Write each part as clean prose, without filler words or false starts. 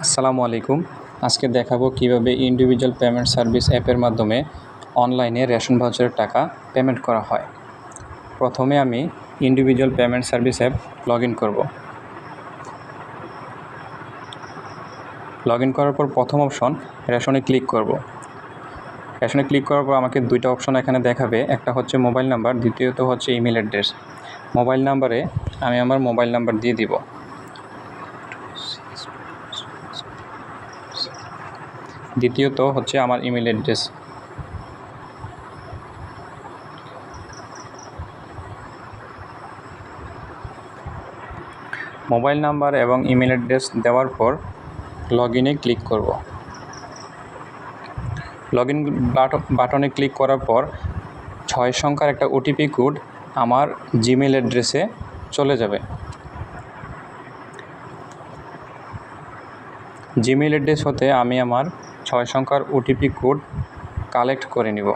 আসসালামু আলাইকুম। আজকে দেখাবো কিভাবে ইন্ডিভিজুয়াল পেমেন্ট সার্ভিস অ্যাপের মাধ্যমে অনলাইনে রেশন ভাউচারের টাকা পেমেন্ট করা হয়। প্রথমে আমি individual payment service app log in করব। লগ ইন করার পর প্রথম অপশন রেশনে ক্লিক করব। রেশনে ক্লিক করার পর আমাকে দুইটা অপশন এখানে দেখাবে, একটা হচ্ছে মোবাইল নাম্বার, দ্বিতীয়ত হচ্ছে ইমেল অ্যাড্রেস। মোবাইল নাম্বারে আমি আমার মোবাইল নাম্বার দিয়ে দিব। দ্বিতীয়ত হচ্ছে আমার ইমেল অ্যাড্রেস। মোবাইল নাম্বার এবং ইমেল অ্যাড্রেস দেওয়ার পর লগ ইনে ক্লিক করব। লগ ইন বাটনে ক্লিক করার পর 6 সংখ্যার একটা ওটিপি কোড আমার জিমেল অ্যাড্রেসে চলে যাবে। জিমেল অ্যাড্রেস হতে আমি আমার 6 সংখ্যার ওটিপি কোড কালেক্ট করে নিব।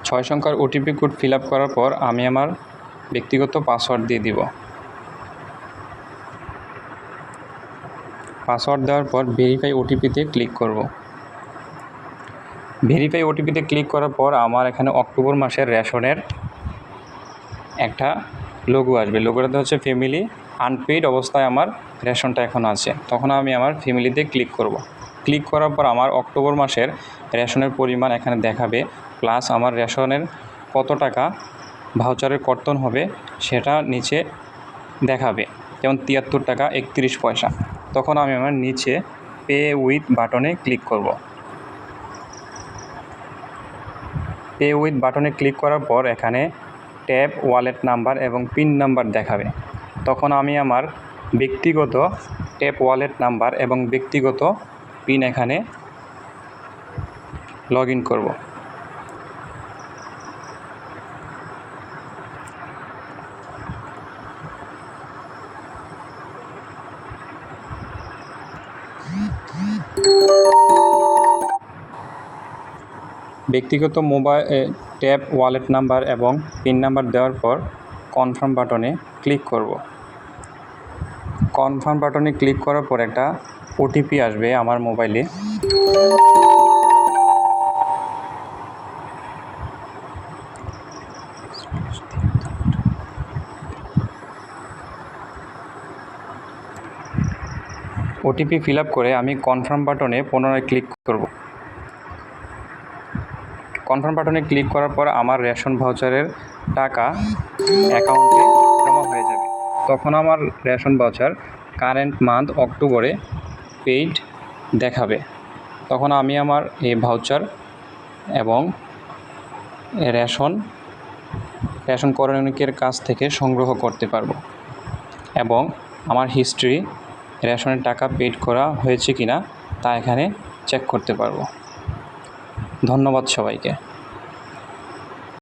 ছয় সংখ্যার ওটিপি কোড ফিল আপ করার পর আমি আমার ব্যক্তিগত পাসওয়ার্ড দিয়ে দিব। পাসওয়ার্ড দেওয়ার পর ভেরিফাই ওটিপিতে ক্লিক করব। ভেরিফাই ওটিপিতে ক্লিক করার পর আমার এখানে অক্টোবর মাসের রেশনের একটা লোগো আসবে। লোগোটাতে হচ্ছে ফ্যামিলি, আনপেইড অবস্থায় আমার রেশনটা এখন আছে। তখন আমি আমার ফ্যামিলিতে ক্লিক করব। ক্লিক করার পর আমার অক্টোবর মাসের রেশনের পরিমাণ এখানে দেখাবে, প্লাস আমার রেশনের কত টাকা ভাউচারের কর্তন হবে সেটা নিচে দেখাবে, যেমন 73 টাকা 31 পয়সা। তখন আমি আমার নিচে পে উইথ বাটনে ক্লিক করব। পে উইথ বাটনে ক্লিক করার পর এখানে ট্যাপ ওয়ালেট নাম্বার এবং পিন নাম্বার দেখাবে। তখন আমি আমার ব্যক্তিগত ট্যাপ ওয়ালেট নাম্বার এবং ব্যক্তিগত পিন এখানে লগ ইন করব। ব্যক্তিগত মোবাইল ট্যাপ ওয়ালেট নাম্বার এবং পিন নাম্বার দেওয়ার পর কনফার্ম বাটনে ক্লিক করব। কনফার্ম বাটনে ক্লিক করার পর একটা ওটিপি আসবে আমার মোবাইলে। ওটিপি ফিল আপ করে আমি কনফার্ম বাটনে পুনরায় ক্লিক করব। কনফার্ম বাটনে ক্লিক করার পর আমার রেশন ভাউচারের টাকা অ্যাকাউন্টে জমা হয়ে যাবে। তখন আমার রেশন ভাউচার কারেন্ট মান্থ অক্টোবরে পেইড দেখাবে। তখন আমি আমার এই ভাউচার এবং রেশন করণিকের কাছ থেকে সংগ্রহ করতে পারবো এবং আমার হিস্ট্রি রেশনের টাকা পেইড করা হয়েছে কিনা তা এখানে চেক করতে পারবো। ধন্যবাদ সবাইকে।